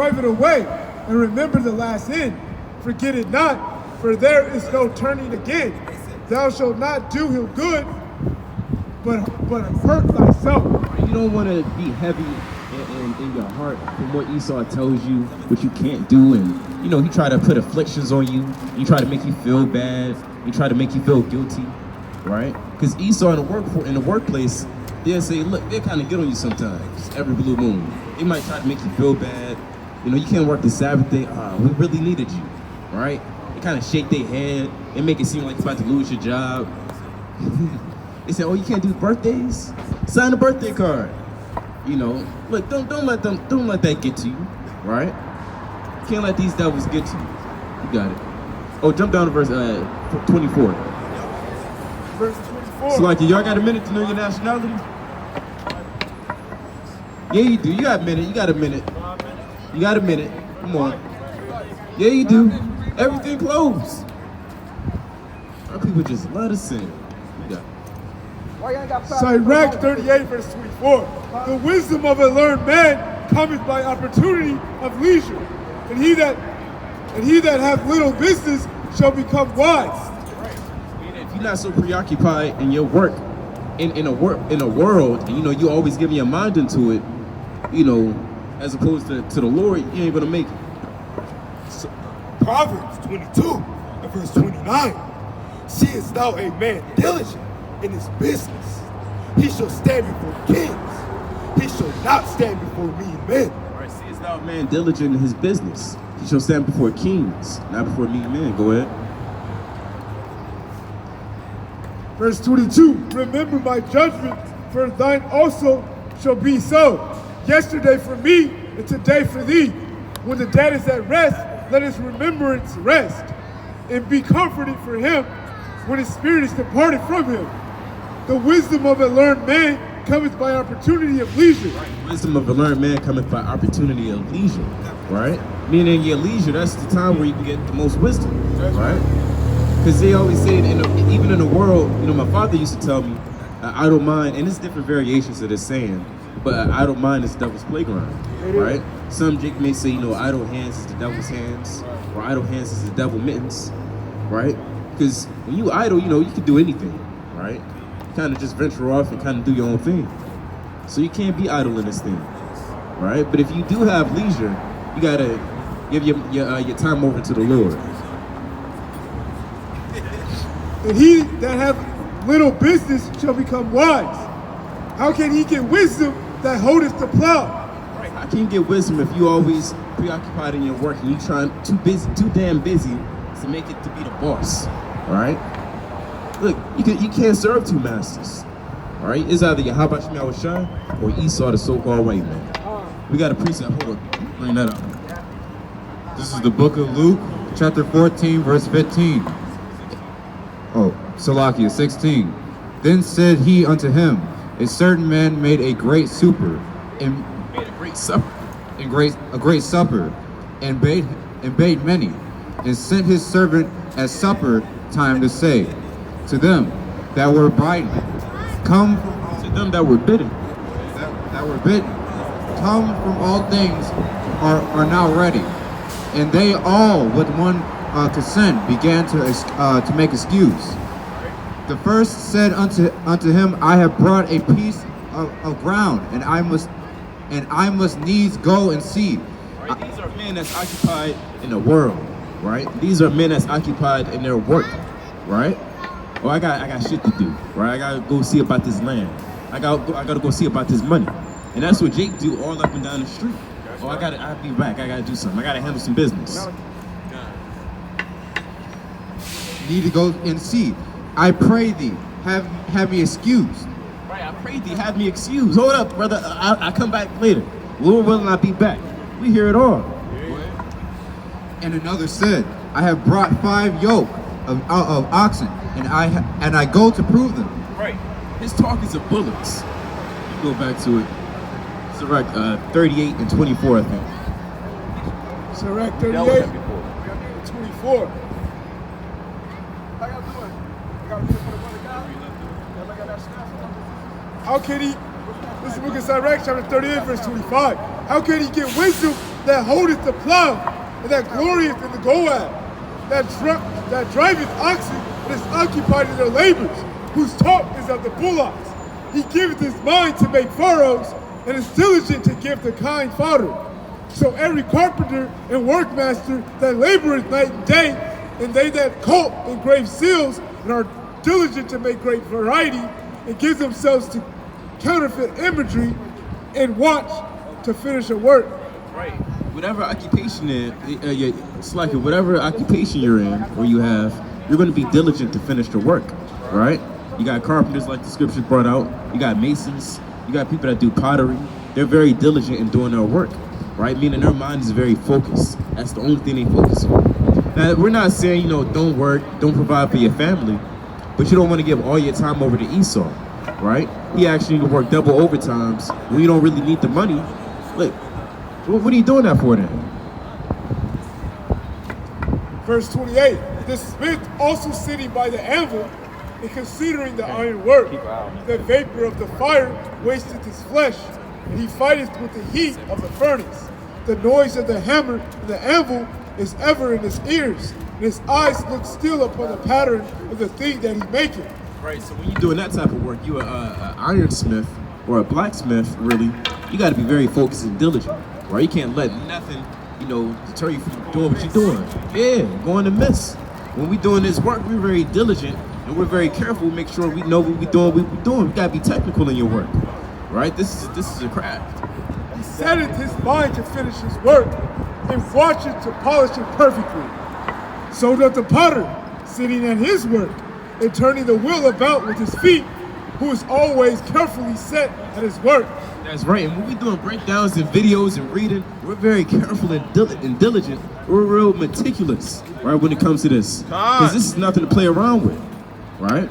drive it away, and remember the last end. Forget it not, for there is no turning again. Thou shalt not do him good, but hurt thyself. You don't want to be heavy in your heart from what Esau tells you, what you can't do, and he try to put afflictions on you. He try to make you feel bad. He try to make you feel guilty, right? Because Esau in the workplace, they'll say, look, they kind of get on you sometimes. Every blue moon, they might try to make you feel bad. You can't work the Sabbath day. We really needed you, right? They kind of shake their head. They make it seem like you're about to lose your job. They say, oh, you can't do birthdays? Sign a birthday card. Look, don't let that get to you, right? You can't let these devils get to you. You got it. Oh, jump down to verse 24. Verse 24. So, like, y'all got a minute to know your nationality? Yeah, you do. You got a minute. You got a minute. You got a minute. Come on. Yeah, you do. Everything closed. Our people just love to sin. You got it. Sirach 38, verse 24. The wisdom of a learned man cometh by opportunity of leisure, and he that hath little business shall become wise. If you're not so preoccupied in your work, in a world, and you always giving your mind into it, as opposed to the Lord, you ain't gonna make it. So, Proverbs 22 and verse 29. Seest thou a man diligent in his business, he shall stand before kings, he shall not stand before mean men. All right, seest thou a man diligent in his business, he shall stand before kings, not before mean men. Go ahead. Verse 22, remember my judgment, for thine also shall be so. Yesterday for me, and today for thee. When the dead is at rest, let his remembrance rest, and be comforted for him when his spirit is departed from him. The wisdom of a learned man cometh by opportunity of leisure. Right. Wisdom of a learned man cometh by opportunity of leisure, right? Meaning your leisure, that's the time where you can get the most wisdom, right? Because they always say, even in the world, my father used to tell me, idle mind, and it's different variations of this saying, but idle mind is the devil's playground, right? Some Jake may say, idle hands is the devil's hands, or idle hands is the devil's mittens, right? Because when you idle, you can do anything, right? You kind of just venture off and kind of do your own thing. So you can't be idle in this thing, right? But if you do have leisure, you gotta give your time over to the Lord. And he that hath little business shall become wise. How can he get wisdom that holdeth the plow? Right. How can you get wisdom if you always preoccupied in your work and you trying too damn busy to make it to be the boss? All right. Look, you can't serve two masters. All right. It's either Yahweh Shai or Esau, the so-called white man. We got a precept. Hold on. Bring that up. This is the book of Luke, chapter 14, verse 15. Oh, Salakia 16. Then said he unto him, a certain man made a great supper, and a great supper, and bade many, and sent his servant at supper time to say to them that were bidden, come To them that were bidden. that were bidden, come, from all things are now ready. And they all with one consent began to make excuse. The first said unto him, I have brought a piece of ground, and I must needs go and see. Right? These are men that's occupied in the world, right? These are men that's occupied in their work, right? Oh, I got shit to do, right? I gotta go see about this land. I gotta go see about this money, and that's what Jake do all up and down the street. Oh, I'll be back. I gotta do something. I gotta handle some business. Need to go and see. I pray thee, have me excused. Right, I pray thee, have me excused. Hold up, brother. I come back later. Lord willing, I'll be back. We hear it all. And another said, I have brought 5 yoke of oxen, and I go to prove them. Right. His talk is of bullets. You go back to it. Sirach 38 and 24, I think. Sirach 38 and 24. How can he, this is the book of Sirach, chapter 38, verse 25. How can he get wisdom that holdeth the plow, and that glorieth in the goad, that driveth oxen, and is occupied in their labors, whose talk is of the bullocks. He giveth his mind to make furrows, and is diligent to give the kind fodder. So every carpenter and workmaster that laboreth night and day, and they that cult and grave seals, and are diligent to make great variety, and give themselves to counterfeit imagery, and watch to finish a work. Right. Whatever occupation it's like whatever occupation you're in or you have, you're going to be diligent to finish the work, right? You got carpenters like the scriptures brought out. You got masons. You got people that do pottery. They're very diligent in doing their work, right? Meaning their mind is very focused. That's the only thing they focus on. Now, we're not saying, don't work, don't provide for your family, but you don't want to give all your time over to Esau, right? He actually need to work double overtimes when you don't really need the money. Like, what are you doing that for then? Verse 28, the smith also sitting by the anvil, and considering the iron work, the vapor of the fire wasteth his flesh, and he fighteth with the heat of the furnace. The noise of the hammer and the anvil is ever in his ears, and his eyes look still upon the pattern of the thing that he maketh. Right, so when you're doing that type of work, you're an ironsmith or a blacksmith, really, you got to be very focused and diligent, right? You can't let nothing, deter you from doing what you're doing. Yeah, going to miss. When we're doing this work, we're very diligent and we're very careful. We make sure we know what we're doing. We got to be technical in your work, right? This is a craft. He setteth his mind to finish his work, and watcheth to polish it perfectly. So doth the potter, sitting at his work, and turning the wheel about with his feet, who is always carefully set at his work. That's right, and when we're doing breakdowns and videos and reading, we're very careful and diligent. We're real meticulous, right, when it comes to this. Because this is nothing to play around with, right?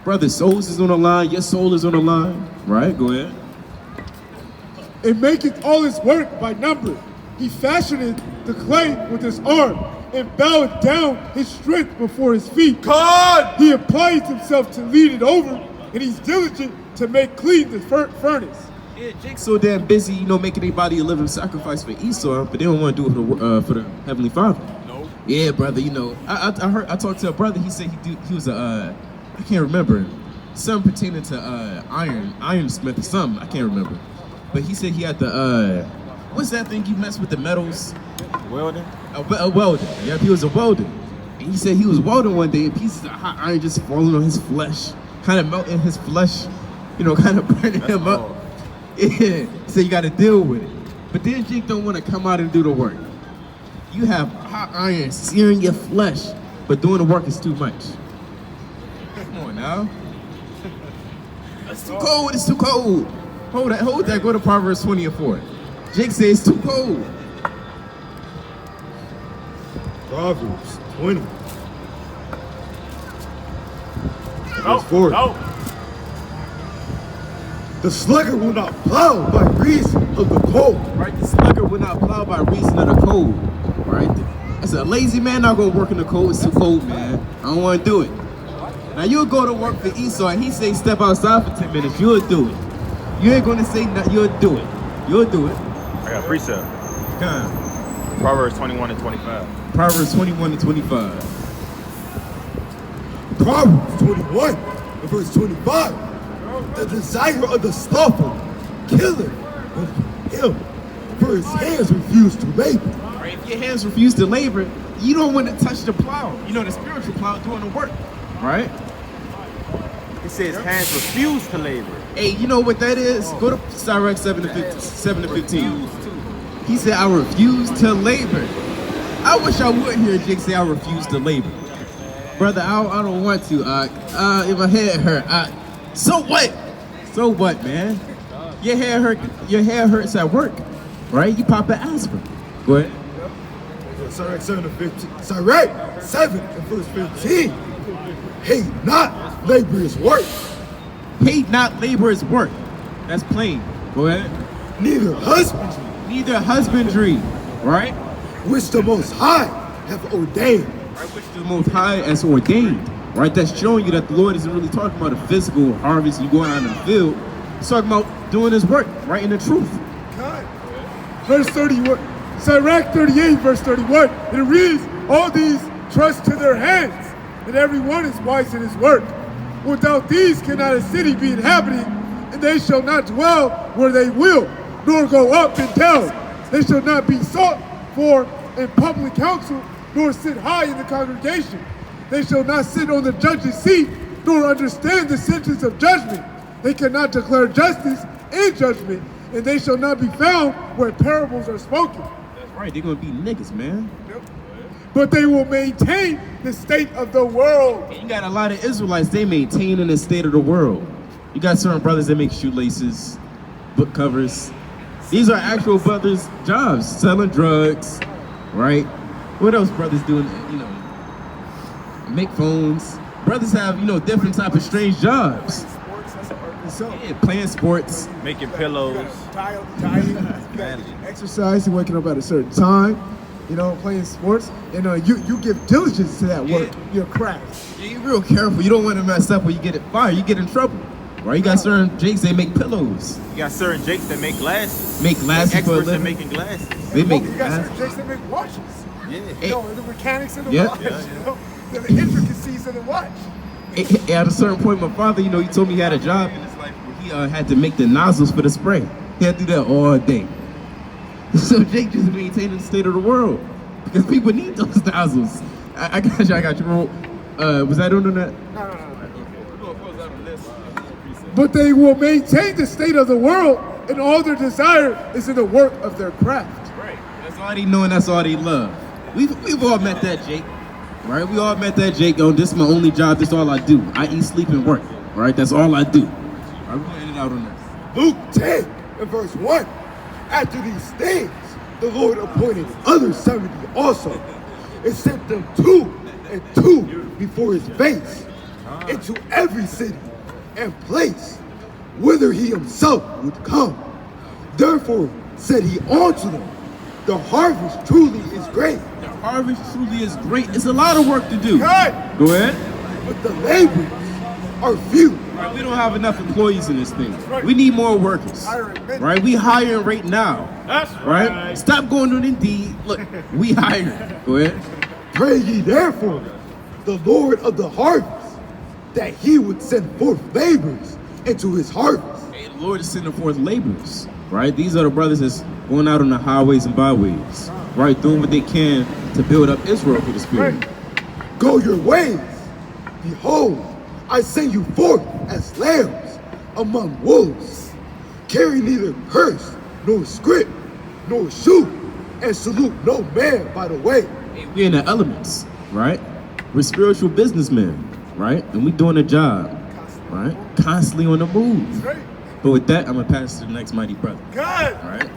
Brother, souls is on the line, your soul is on the line, right? Go ahead. And maketh all his work by number. He fashioneth the clay with his arm, and boweth down his strength before his feet. God! He applies himself to lead it over, and he's diligent to make clean the furnace. Yeah, Jake's so damn busy, making anybody a living sacrifice for Esau, but they don't want to do it for the Heavenly Father. No. Yeah, brother, I talked to a brother, he said he was I can't remember, something pertaining to ironsmith or something, I can't remember. But he said he had the, what's that thing you mess with the metals? Welding? A welder. Yeah, he was a welder. And he said he was welding one day and pieces of hot iron just falling on his flesh, kind of melting his flesh, kind of burning him up. Yeah, so you got to deal with it. But then Jake don't want to come out and do the work. You have hot iron searing your flesh, but doing the work is too much. Come on now. It's too cold, it's too cold. Hold that, go to Proverbs 20 and 4. Jake says it's too cold. Proverbs 20. Verse 4. The sluggard will not plow by reason of the cold. Right, the sluggard will not plow by reason of the cold. Right? I said, a lazy man not gonna work in the cold, it's too cold, man. I don't wanna do it. Now you'll go to work for Esau and he say step outside for 10 minutes, you'll do it. You ain't gonna say nothing, you'll do it. You'll do it. I got a precept. Come. Proverbs 21 and 25. Proverbs 21 and 25. Proverbs 21 and verse 25. The desire of the slothful killeth him, for his hands refuse to labor. Right, if your hands refuse to labor, you don't want to touch the plow. The spiritual plow doing the work. Right? It says hands refuse to labor. Hey, you know what that is? Go to Sirach 7 to 15. He said, I refuse to labor. I wish I would hear Jake say, I refuse to labor. Brother, I don't want to. If my head hurt, so what? So what, man? Your hair hurts at work, right? You pop an aspirin. Go ahead. Sirach 7 and 15. Sirach 7 and verse 15. Hate not labor's work. Hate not labor's work. That's plain. Go ahead. Neither husbandry. Neither husbandry, right? Which the Most High have ordained. Right, which the Most High has ordained. Right, that's showing you that the Lord isn't really talking about a physical harvest, you going out in the field. He's talking about doing his work, right, in the truth. God. verse 31. Sirach 38, verse 31. It reads, all these trust to their hands, and every one is wise in his work. Without these cannot a city be inhabited, and they shall not dwell where they will, nor go up and down. They shall not be sought for in public council, nor sit high in the congregation. They shall not sit on the judge's seat, nor understand the sentence of judgment. They cannot declare justice in judgment, and they shall not be found where parables are spoken. That's right, they're gonna be niggas, man. But they will maintain the state of the world. And you got a lot of Israelites, they maintaining the state of the world. You got certain brothers that make shoelaces, book covers. These are actual brothers' jobs, selling drugs, right? What else brothers doing, you know, make phones. Brothers have, you know, different type of strange jobs. Yeah, playing sports. Making pillows. Exercising, waking up at a certain time, you know, playing sports, and you give diligence to that work, your craft. Yeah, you're real careful. You don't want to mess up when you get it fired. You get in trouble. Right? You got certain jakes, they make pillows. You got certain jakes that make glasses. Make glasses for a Experts in living. making glasses. They make You got glasses. certain jakes that make watches. Yeah. You know, the mechanics of the Yeah. watch, you know, the intricacies of the watch. At a certain point, my father, you know, he told me he had a job in his life where he had to make the nozzles for the spray. He had to do that all day. So Jake just maintaining the state of the world because people need those nozzles. I got you. I got you. Was I doing that? No. But they will maintain the state of the world, and all their desire is in the work of their craft. Right. That's all they know and that's all they love. We've all met that Jake. Right? We all met that Jake. Oh, this is my only job. This is all I do. I eat, sleep, and work. Right? That's all I do. I'm going to end it out on this. Luke 10 and verse 1. After these things, the Lord appointed other 70 also, and sent them 2 and 2 before his face into every city and place whither he himself would come. Therefore said he unto them, the harvest truly is great, The harvest truly is great. It's a lot of work to do. Good. Go ahead. but the laborers are few. Right, we don't have enough employees in this thing. We need more workers. Right? We hiring right now. That's Right? Stop going on Indeed. Look, we hiring. Go ahead. Pray ye therefore the Lord of the harvest, that he would send forth laborers into his harvest. Hey, the Lord is sending forth laborers. Right? These are the brothers that's going out on the highways and byways. Right? Doing what they can to build up Israel for the Spirit. Go your ways. Behold, I send you forth as lambs among wolves. Carry neither purse, nor scrip, nor shoe, and salute no man by the way. Hey, we're in the elements. Right? We're spiritual businessmen. Right? And we doing a job. Right? Constantly on the move. But with that, I'm going to pass to the next mighty brother. Good. All right?